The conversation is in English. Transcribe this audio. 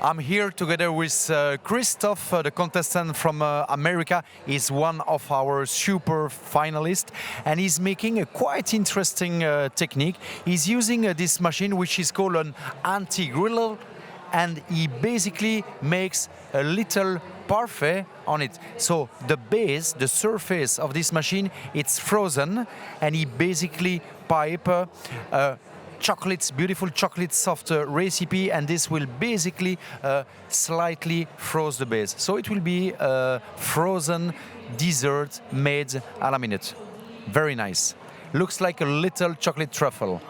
I'm here together with Christophe, the contestant from America. He's one of our super finalists, and he's making a quite interesting technique. He's using this machine, which is called an anti-grill, and he basically makes a little parfait on it. So the base, the surface of this machine, it's frozen, and he basically pipe chocolates, beautiful chocolate soft recipe, and this will basically slightly froze the base. So it will be a frozen dessert made à la minute. Very nice. Looks like a little chocolate truffle.